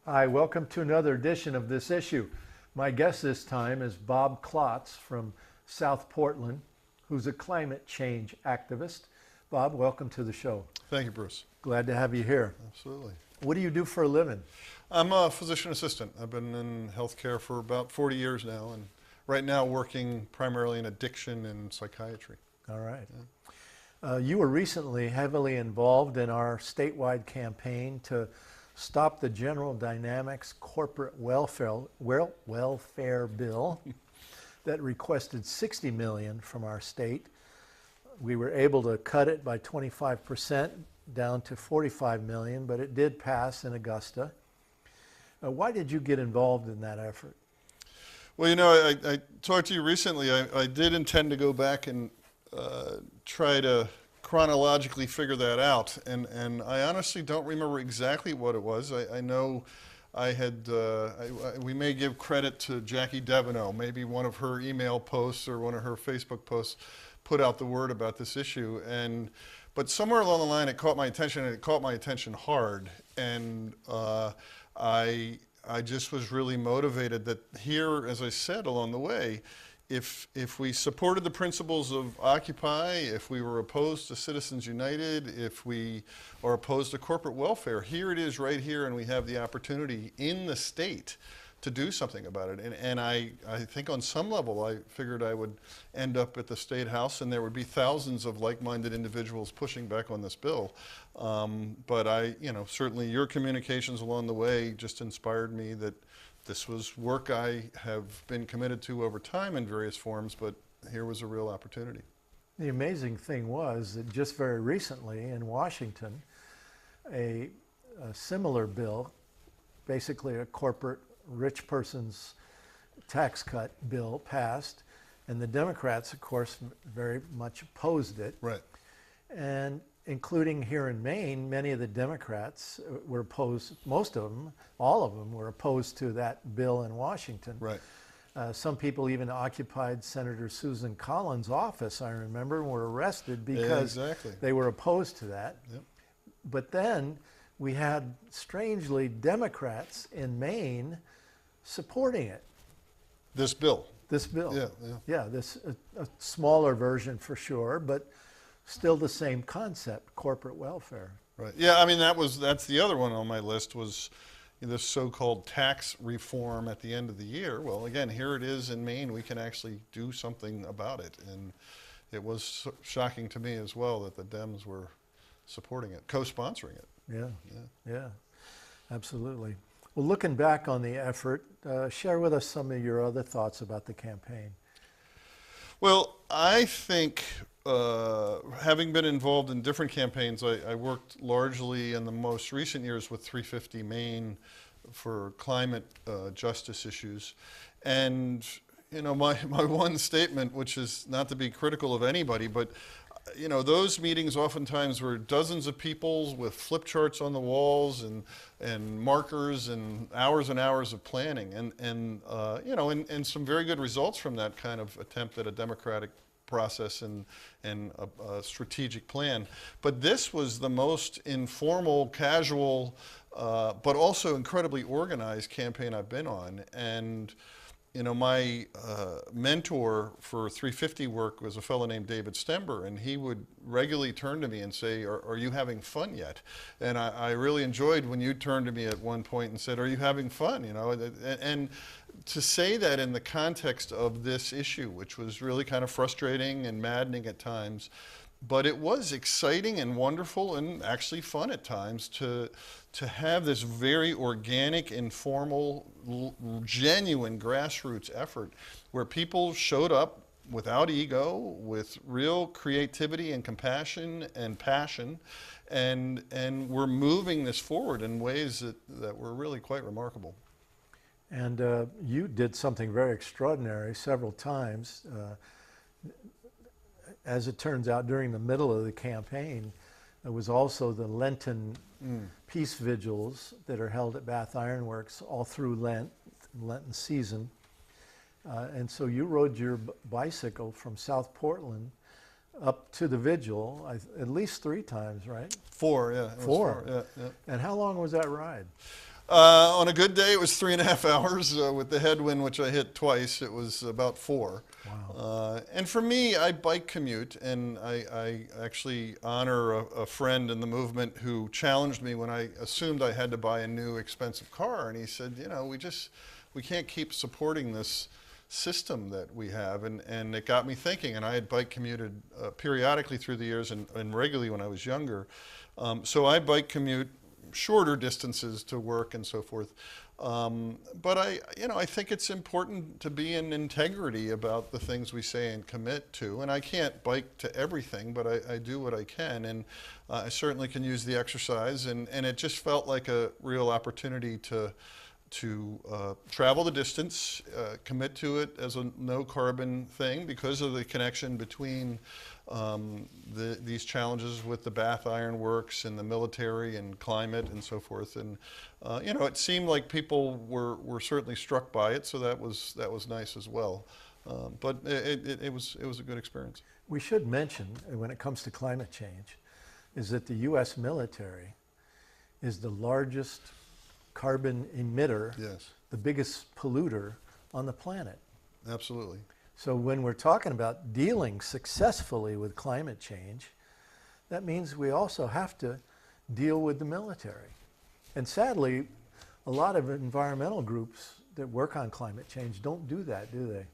Hi, welcome to another edition of This Issue. My guest this time is Bob Klotz from South Portland, who's a climate change activist. Bob, welcome to the show. Thank you, Bruce. Glad to have you here. Absolutely. What do you do for a living? I'm a physician assistant. I've been in healthcare for about 40 years now, and right now working primarily in addiction and psychiatry. All right. Yeah. You were recently heavily involved in our statewide campaign to stop the General Dynamics corporate welfare bill that requested $60 million from our state. We were able to cut it by 25% down to $45 million, but it did pass in Augusta. Why did you get involved in that effort? Well, you know, I talked to you recently. I did intend to go back and try to chronologically figure that out, and I honestly don't remember exactly what it was. I know I had, we may give credit to Jackie Deveneaux, maybe one of her email posts or one of her Facebook posts put out the word about this issue, but somewhere along the line it caught my attention, and it caught my attention hard, and I just was really motivated that here, as I said along the way, if we supported the principles of Occupy, if we were opposed to Citizens United, if we are opposed to corporate welfare, here it is right here, and we have the opportunity in the state to do something about it. And I think on some level I figured I would end up at the State House and there would be thousands of like-minded individuals pushing back on this bill. But certainly your communications along the way just inspired me that this was work I have been committed to over time in various forms, but here was a real opportunity. The amazing thing was that just very recently in Washington, a similar bill, basically a corporate rich person's tax cut bill, passed, and the Democrats, of course, very much opposed it. Right. And including here in Maine, many of the Democrats were opposed, most of them, all of them were opposed to that bill in Washington. Right. Some people even occupied Senator Susan Collins' office, I remember, and were arrested because they were opposed to that. Yep. But then we had, strangely, Democrats in Maine supporting it. This bill. This bill. Yeah. Yeah, a smaller version for sure, but still the same concept, corporate welfare. Right. Yeah, I mean, that's the other one on my list was this so-called tax reform at the end of the year. Well, again, here it is in Maine. We can actually do something about it. And it was shocking to me as well that the Dems were supporting it, co-sponsoring it. Yeah, absolutely. Well, looking back on the effort, share with us some of your other thoughts about the campaign. Well, I think having been involved in different campaigns, I worked largely in the most recent years with 350 Maine for climate justice issues. And, you know, my one statement, which is not to be critical of anybody, but you know, those meetings oftentimes were dozens of people with flip charts on the walls and markers and hours of planning and some very good results from that kind of attempt at a democratic process and a strategic plan. But this was the most informal, casual, but also incredibly organized campaign I've been on. And you know, my mentor for 350 work was a fellow named David Stember, and he would regularly turn to me and say, are you having fun yet? And I really enjoyed when you turned to me at one point and said, are you having fun? You know, and to say that in the context of this issue, which was really kind of frustrating and maddening at times, but it was exciting and wonderful and actually fun at times to have this very organic, informal, genuine grassroots effort where people showed up without ego, with real creativity and compassion and passion, and we're moving this forward in ways that were really quite remarkable. And you did something very extraordinary several times. As it turns out, during the middle of the campaign, there was also the Lenten peace vigils that are held at Bath Iron Works all through Lenten season. And so you rode your bicycle from South Portland up to the vigil at least 3 times, right? 4, yeah. Four. Yeah. And how long was that ride? On a good day, it was 3.5 hours. With the headwind, which I hit twice, it was about 4. Wow. And for me, I bike commute, and I actually honor a friend in the movement who challenged me when I assumed I had to buy a new expensive car. And he said, you know, we can't keep supporting this system that we have. And it got me thinking, and I had bike commuted periodically through the years and regularly when I was younger. So I bike commute shorter distances to work and so forth. But I think it's important to be in integrity about the things we say and commit to. And I can't bike to everything, but I do what I can. And I certainly can use the exercise. And it just felt like a real opportunity to travel the distance, commit to it as a no carbon thing because of the connection between these challenges with the Bath Iron Works and the military and climate and so forth. And it seemed like people were certainly struck by it, so that was nice as well. But it was a good experience. We should mention, when it comes to climate change, is that the U.S. military is the largest carbon emitter, Yes, the biggest polluter on the planet. absolutely. So when we're talking about dealing successfully with climate change, that means we also have to deal with the military. And sadly, a lot of environmental groups that work on climate change don't do that, do they?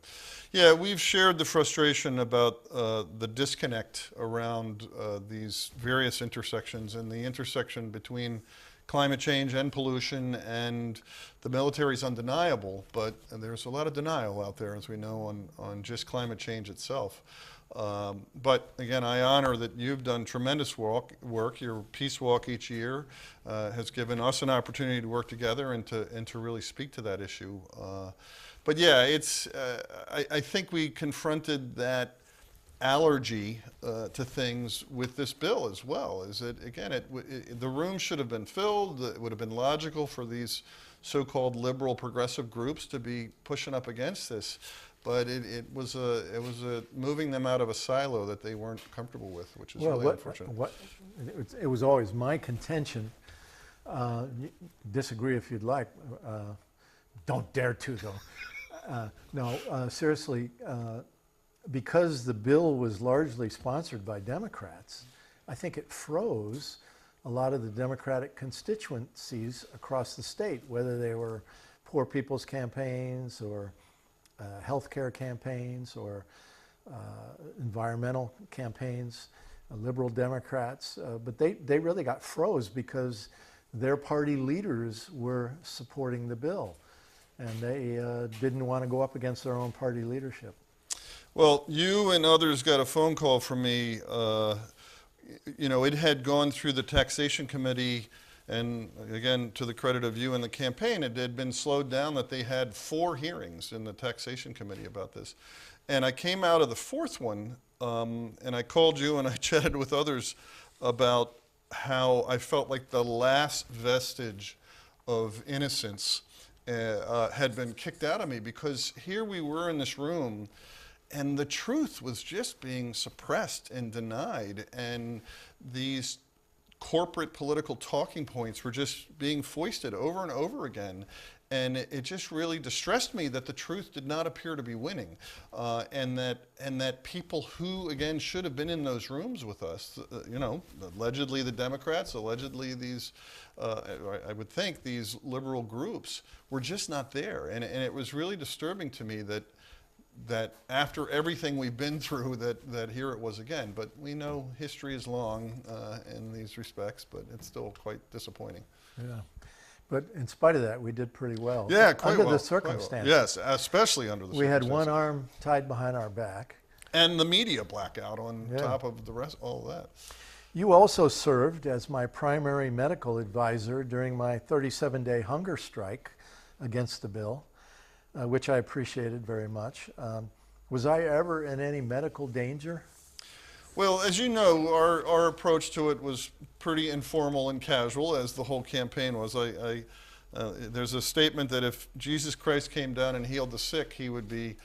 Yeah, we've shared the frustration about the disconnect around these various intersections and the intersection between climate change and pollution, and the military is undeniable, but there's a lot of denial out there, as we know, on just climate change itself. But again, I honor that you've done tremendous work. Your Peace Walk each year has given us an opportunity to work together and to really speak to that issue. But yeah, I think we confronted that allergy to things with this bill as well. Is that, again, the room should have been filled. It would have been logical for these so-called liberal progressive groups to be pushing up against this, but it was moving them out of a silo that they weren't comfortable with, which is really unfortunate. It was always my contention. Disagree if you'd like. Don't dare to, though. No, seriously. Because the bill was largely sponsored by Democrats, I think it froze a lot of the Democratic constituencies across the state, whether they were poor people's campaigns or healthcare campaigns or environmental campaigns, liberal Democrats. But they really got froze because their party leaders were supporting the bill, and they didn't want to go up against their own party leadership. Well, you and others got a phone call from me. It had gone through the taxation committee, and again, to the credit of you and the campaign, it had been slowed down that they had 4 hearings in the taxation committee about this. And I came out of the 4th one, and I called you and I chatted with others about how I felt like the last vestige of innocence had been kicked out of me, because here we were in this room and the truth was just being suppressed and denied, and these corporate political talking points were just being foisted over and over again. And it just really distressed me that the truth did not appear to be winning, and that people who, again, should have been in those rooms with us, allegedly the Democrats, allegedly these, I would think these liberal groups, were just not there. And it was really disturbing to me that after everything we've been through, that here it was again. But we know history is long in these respects, but it's still quite disappointing. Yeah. But in spite of that, we did pretty well. Yeah, quite under well. the circumstances. Well. Yes, especially under the we circumstances. We had one arm tied behind our back. And the media blackout on top of the rest, all of that. You also served as my primary medical advisor during my 37-day hunger strike against the bill, which I appreciated very much. Was I ever in any medical danger? Well, as you know, our approach to it was pretty informal and casual, as the whole campaign was. There's a statement that if Jesus Christ came down and healed the sick, he would be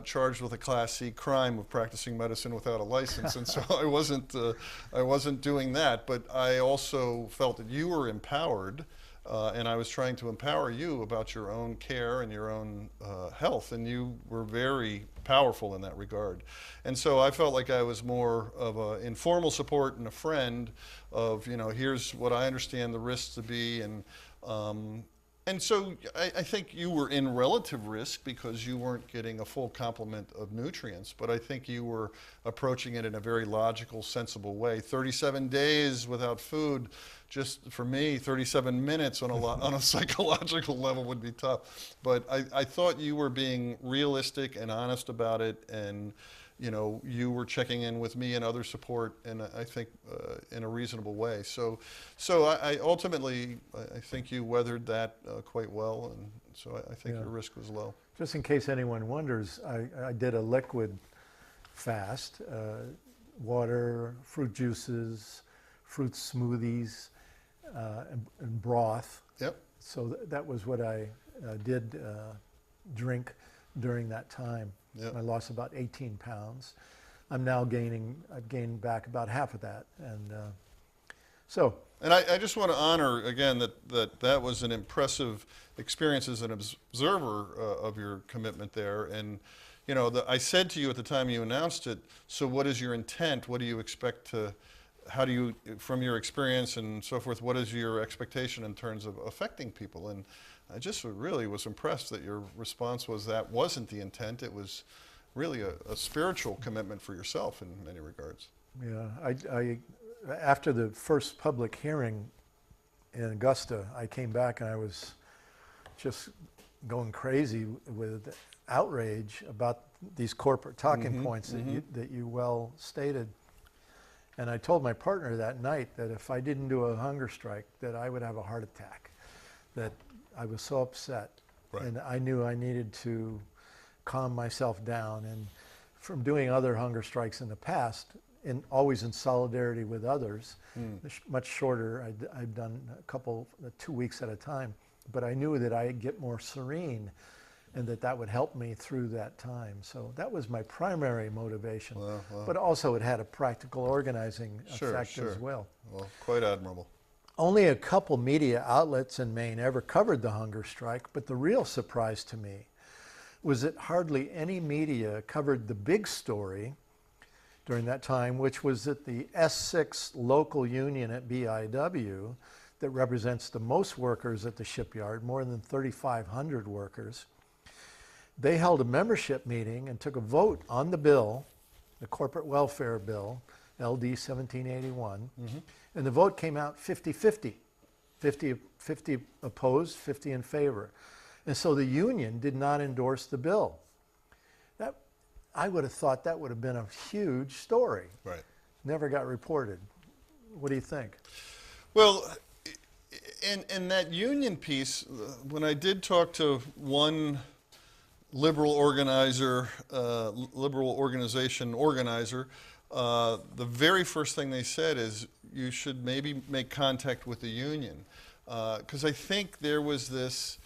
charged with a Class C crime of practicing medicine without a license, and so I wasn't doing that. But I also felt that you were empowered And I was trying to empower you about your own care and your own health, and you were very powerful in that regard. And so I felt like I was more of an informal support and a friend of, here's what I understand the risks to be, and so I think you were in relative risk because you weren't getting a full complement of nutrients, but I think you were approaching it in a very logical, sensible way. 37 days without food, just for me, 37 minutes on a psychological level would be tough. But I thought you were being realistic and honest about it, and you were checking in with me and other support, and I think in a reasonable way. So I ultimately, I think you weathered that quite well, and so I think your risk was low. Just in case anyone wonders, I did a liquid fast, water, fruit juices, fruit smoothies, and broth. Yep. So that was what I did drink during that time. Yep. I lost about 18 pounds. I've gained back about half of that. And And I just want to honor, again, that was an impressive experience as an observer of your commitment there. And, I said to you at the time you announced it, so what is your intent? What do you expect how do you, from your experience and so forth, what is your expectation in terms of affecting people? And I just really was impressed that your response was that wasn't the intent. It was really a spiritual commitment for yourself in many regards. yeah, I after the first public hearing in Augusta, I came back and I was just going crazy with outrage about these corporate talking points that you well stated. And I told my partner that night that if I didn't do a hunger strike, that I would have a heart attack, that I was so upset. Right. And I knew I needed to calm myself down. And from doing other hunger strikes in the past, always in solidarity with others, much shorter, I'd done a couple, 2 weeks at a time, but I knew that I'd get more serene and that would help me through that time. So that was my primary motivation. Wow. But also it had a practical organizing effect Sure. as well. Well, quite admirable. Only a couple media outlets in Maine ever covered the hunger strike, but the real surprise to me was that hardly any media covered the big story during that time, which was that the S6 local union at BIW that represents the most workers at the shipyard, more than 3,500 workers, they held a membership meeting and took a vote on the bill, the corporate welfare bill, LD 1781, and the vote came out 50-50, 50 opposed, 50 in favor. And so the union did not endorse the bill. I would have thought that would have been a huge story. Right. Never got reported. What do you think? Well, in that union piece, when I did talk to one liberal organization organizer, the very first thing they said is you should maybe make contact with the union. Because I think there was this,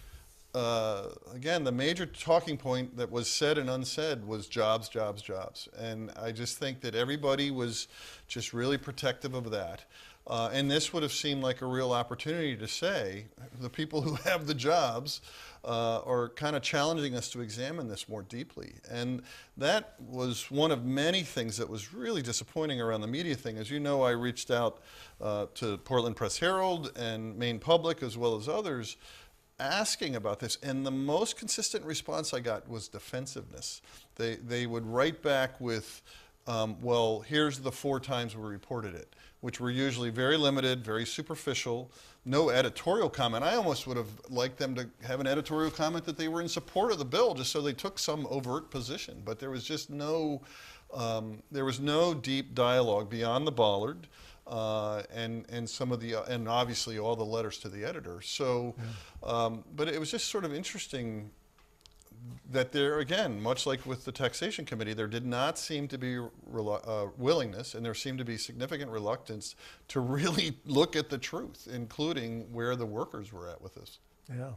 again, the major talking point that was said and unsaid was jobs, jobs, jobs. And I just think that everybody was just really protective of that. And this would have seemed like a real opportunity to say, the people who have the jobs are kind of challenging us to examine this more deeply. And that was one of many things that was really disappointing around the media thing. As you know, I reached out to Portland Press Herald and Maine Public as well as others asking about this, and the most consistent response I got was defensiveness. They would write back with, well, here's the 4 times we reported it, which were usually very limited, very superficial, no editorial comment. I almost would have liked them to have an editorial comment that they were in support of the bill, just so they took some overt position. But there was just no deep dialogue beyond the bollard. And some of the and obviously all the letters to the editor. So, but it was just sort of interesting that there, again, much like with the taxation committee, there did not seem to be willingness, and there seemed to be significant reluctance to really look at the truth, including where the workers were at with this. Yeah,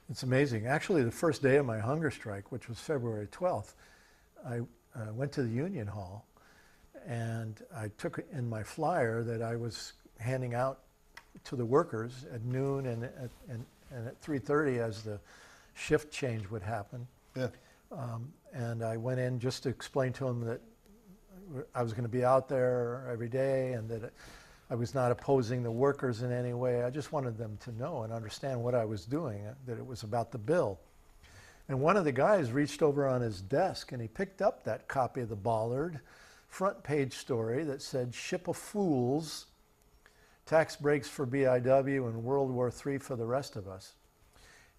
it's amazing. Actually, the first day of my hunger strike, which was February 12th, I went to the Union Hall. And I took in my flyer that I was handing out to the workers at noon 3:30 as the shift change would happen. Yeah. And I went in just to explain to them that I was going to be out there every day and that I was not opposing the workers in any way. I just wanted them to know and understand what I was doing, that it was about the bill. And one of the guys reached over on his desk and he picked up that copy of the Bollard front page story that said, "Ship of Fools, tax breaks for BIW and World War III for the rest of us."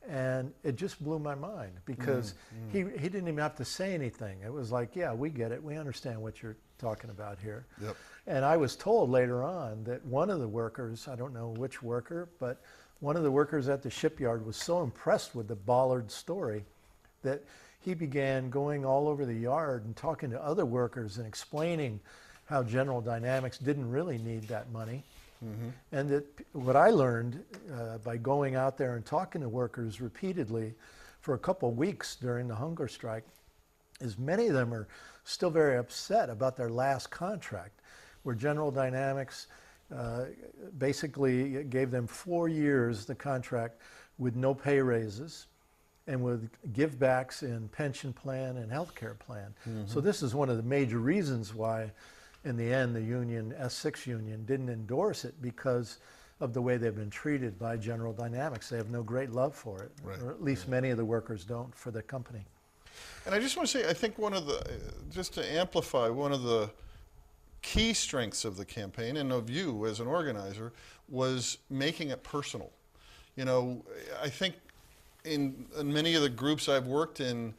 And it just blew my mind because he didn't even have to say anything. It was like, yeah, we get it. We understand what you're talking about here. Yep. And I was told later on that one of the workers, I don't know which worker, but one of the workers at the shipyard was so impressed with the Bollard story that he began going all over the yard and talking to other workers and explaining how General Dynamics didn't really need that money. And that what I learned by going out there and talking to workers repeatedly for a couple of weeks during the hunger strike is many of them are still very upset about their last contract, where General Dynamics basically gave them 4 years, the contract, with no pay raises and with give-backs in pension plan and health care plan. So this is one of the major reasons why in the end, the union, S6 union, didn't endorse it because of the way they've been treated by General Dynamics. They have no great love for it, or at least many of the workers don't for the company. And I just want to say, I think one of the, just to amplify, one of the key strengths of the campaign and of you as an organizer was making it personal. You know, I think in many of the groups I've worked in,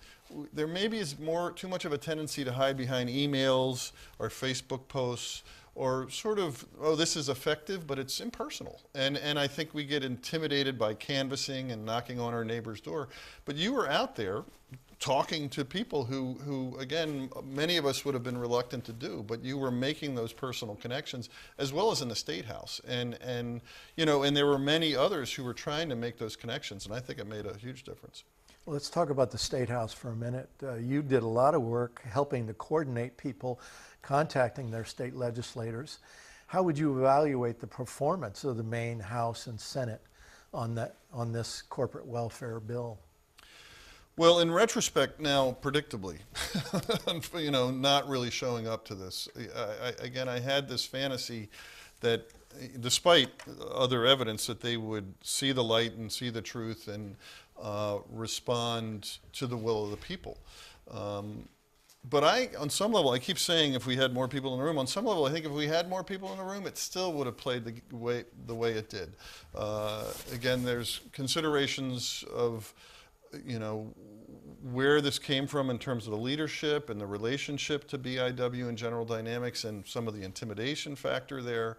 there maybe is too much of a tendency to hide behind emails or Facebook posts or sort of, oh, this is effective, but it's impersonal. And I think we get intimidated by canvassing and knocking on our neighbor's door. But you were out there talking to people who, again, many of us would have been reluctant to do, but you were making those personal connections, as well as in the State House. And you know, and there were many others who were trying to make those connections, and I think it made a huge difference. Let's talk about the State House for a minute. You did a lot of work helping to coordinate people contacting their state legislators. How would you evaluate the performance of the Maine House and Senate on this corporate welfare bill? Well, in retrospect now, predictably, you know, not really showing up to this. Again, I had this fantasy that despite other evidence that they would see the light and see the truth and respond to the will of the people. But on some level, I keep saying if we had more people in the room, on some level, I think if we had more people in the room, it still would have played the way it did. Again, there's considerations of, you know, where this came from in terms of the leadership and the relationship to BIW and General Dynamics and some of the intimidation factor there.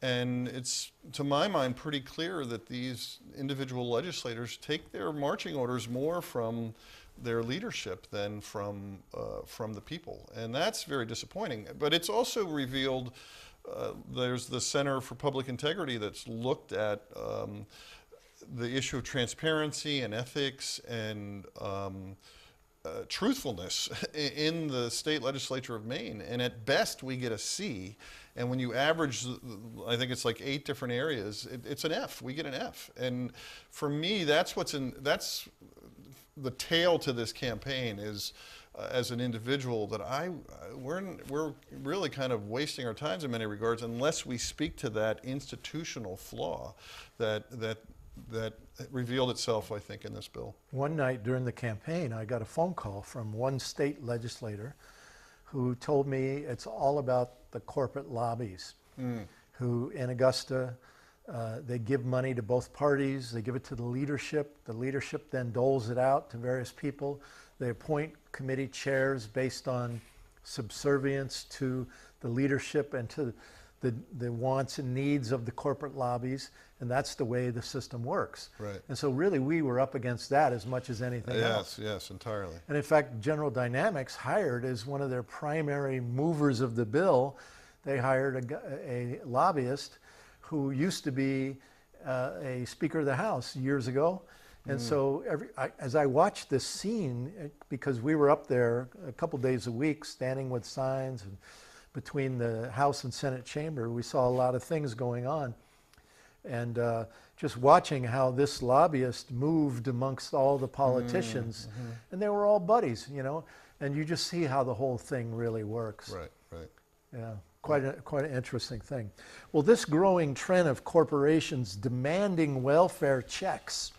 And it's, to my mind, pretty clear that these individual legislators take their marching orders more from their leadership than from the people. And that's very disappointing. But it's also revealed, there's the Center for Public Integrity that's looked at the issue of transparency and ethics and truthfulness in the state legislature of Maine. And at best, we get a C. And when you average, I think it's like 8 different areas, it's an F. We get an F. And for me, that's the tail to this campaign is, as an individual, that we're really kind of wasting our times in many regards unless we speak to that institutional flaw that revealed itself, I think, in this bill. One night during the campaign, I got a phone call from one state legislator who told me it's all about the corporate lobbies, who in Augusta, they give money to both parties, they give it to the leadership then doles it out to various people. They appoint committee chairs based on subservience to the leadership and to the wants and needs of the corporate lobbies, and that's the way the system works. Right. And so really we were up against that as much as anything else. Yes, entirely. And in fact, General Dynamics hired as one of their primary movers of the bill, they hired a lobbyist who used to be a Speaker of the House years ago. And so as I watched this scene, because we were up there a couple days a week standing with signs and between the House and Senate chamber, we saw a lot of things going on. And just watching how this lobbyist moved amongst all the politicians, and they were all buddies, you know, and you just see how the whole thing really works. Right, right. Yeah, quite an interesting thing. Well, this growing trend of corporations demanding welfare checks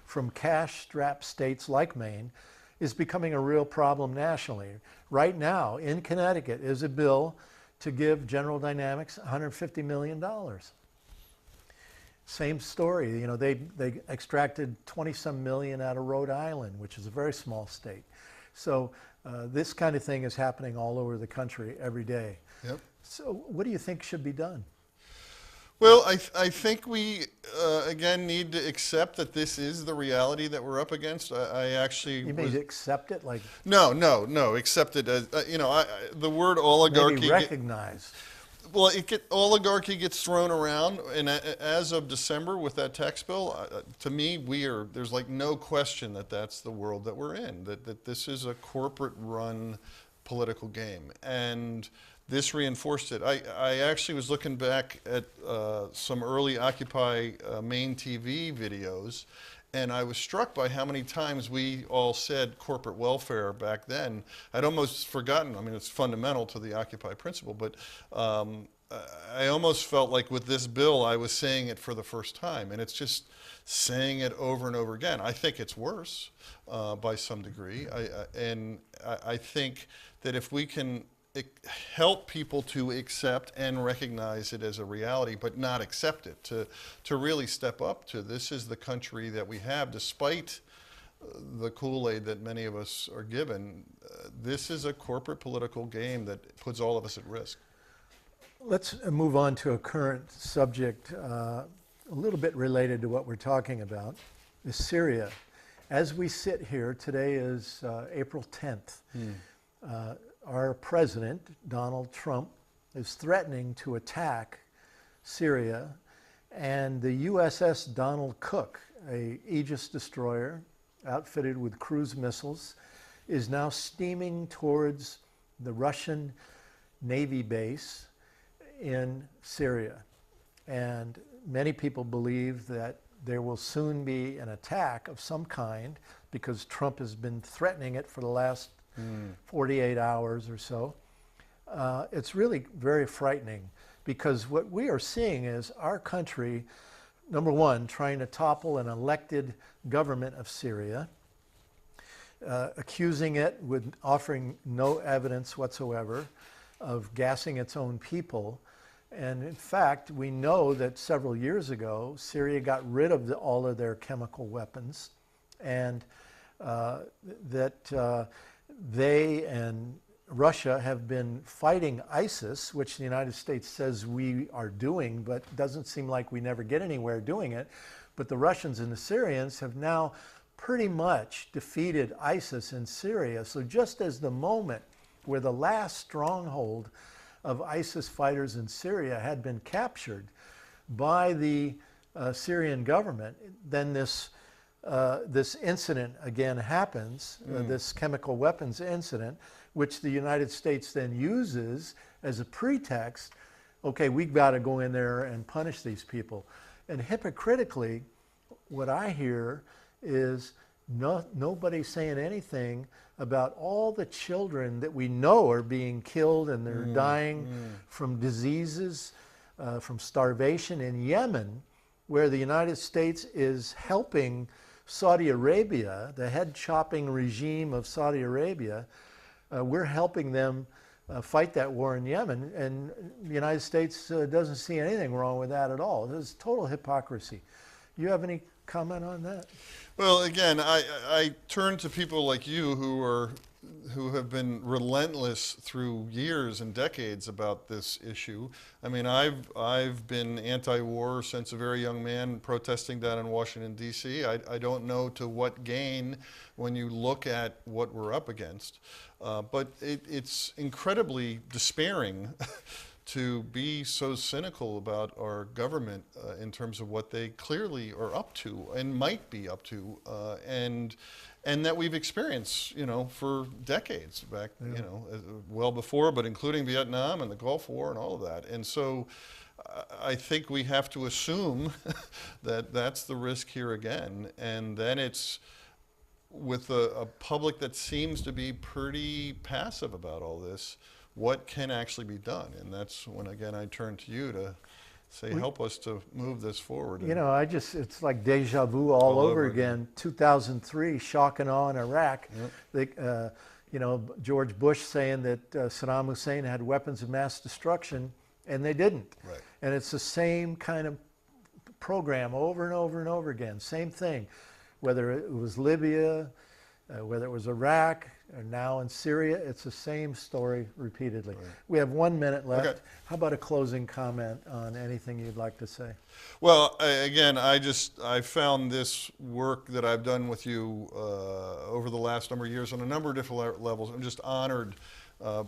from cash-strapped states like Maine is becoming a real problem nationally. Right now, in Connecticut, is a bill to give General Dynamics $150 million. Same story, you know, they extracted 20-some million out of Rhode Island, which is a very small state. So this kind of thing is happening all over the country every day. Yep. So what do you think should be done? Well, I think we, again, need to accept that this is the reality that we're up against. I actually... You mean accept it? Like No, accept it as, you know, the word oligarchy... maybe recognize. Well, oligarchy gets thrown around, and as of December with that tax bill, to me, there's like no question that that's the world that we're in, that this is a corporate-run political game. And this reinforced it. I actually was looking back at some early Occupy Maine TV videos, and I was struck by how many times we all said corporate welfare back then. I'd almost forgotten, I mean, it's fundamental to the Occupy principle, but I almost felt like with this bill, I was saying it for the first time, and it's just saying it over and over again. I think it's worse by some degree, and I think that if we can help people to accept and recognize it as a reality, but not accept it, to really step up to this is the country that we have, despite the Kool-Aid that many of us are given. This is a corporate political game that puts all of us at risk. Let's move on to a current subject, a little bit related to what we're talking about, is Syria. As we sit here, today is April 10th. Our president, Donald Trump, is threatening to attack Syria, and the USS Donald Cook, a Aegis destroyer outfitted with cruise missiles, is now steaming towards the Russian Navy base in Syria. And many people believe that there will soon be an attack of some kind because Trump has been threatening it for the last 48 hours or so. It's really very frightening because what we are seeing is our country, number one, trying to topple an elected government of Syria, accusing it with offering no evidence whatsoever of gassing its own people. And in fact, we know that several years ago, Syria got rid of all of their chemical weapons, and that they and Russia have been fighting ISIS, which the United States says we are doing, but doesn't seem like we never get anywhere doing it. But the Russians and the Syrians have now pretty much defeated ISIS in Syria. So just as the moment where the last stronghold of ISIS fighters in Syria had been captured by the Syrian government, then this incident again happens, this chemical weapons incident, which the United States then uses as a pretext. Okay, we've got to go in there and punish these people. And hypocritically, what I hear is nobody saying anything about all the children that we know are being killed and they're dying from diseases, from starvation in Yemen, where the United States is helping Saudi Arabia, the head-chopping regime of Saudi Arabia. We're helping them fight that war in Yemen, and the United States doesn't see anything wrong with that at all. It's total hypocrisy. You have any comment on that? Well, again, I turn to people like you who have been relentless through years and decades about this issue. I mean, I've been anti-war since a very young man, protesting down in Washington, D.C. I don't know to what gain when you look at what we're up against, but it's incredibly despairing to be so cynical about our government in terms of what they clearly are up to and might be up to, and that we've experienced, for decades back, well before, but including Vietnam and the Gulf War and all of that. And so I think we have to assume that that's the risk here again, and then it's with a public that seems to be pretty passive about all this, what can actually be done? And that's when, again, I turn to you to say, help us to move this forward. You know, it's like deja vu all over again. 2003, shock and awe in Iraq. Yep. You know, George Bush saying that Saddam Hussein had weapons of mass destruction, and they didn't. Right. And it's the same kind of program over and over and over again. Same thing, whether it was Libya, whether it was Iraq, or now in Syria, it's the same story repeatedly. Right. We have 1 minute left. Okay. How about a closing comment on anything you'd like to say? Well, again, I found this work that I've done with you over the last number of years on a number of different levels. I'm just honored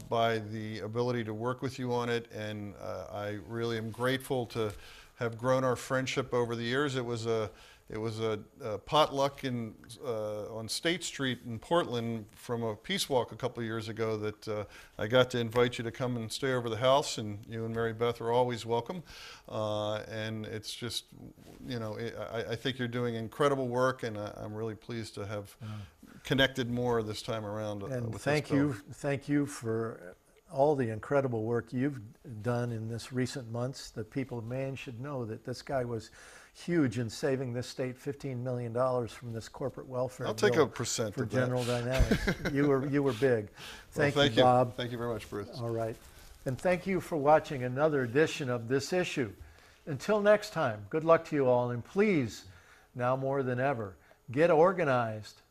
by the ability to work with you on it, and I really am grateful to have grown our friendship over the years. It was a potluck on State Street in Portland from a peace walk a couple of years ago that I got to invite you to come and stay over the house, and you and Mary Beth are always welcome. And it's just, you know, I think you're doing incredible work, and I'm really pleased to have connected more this time around. And with thank this you for all the incredible work you've done in this recent months. The people of Maine should know that this guy was huge in saving this state $15 million from this corporate welfare I'll take bill a percent for of General that. Dynamics. You were big. Thank Well, you, Bob. Thank you very much, Bruce. All right. And thank you for watching another edition of This Issue. Until next time, good luck to you all, and please, now more than ever, get organized.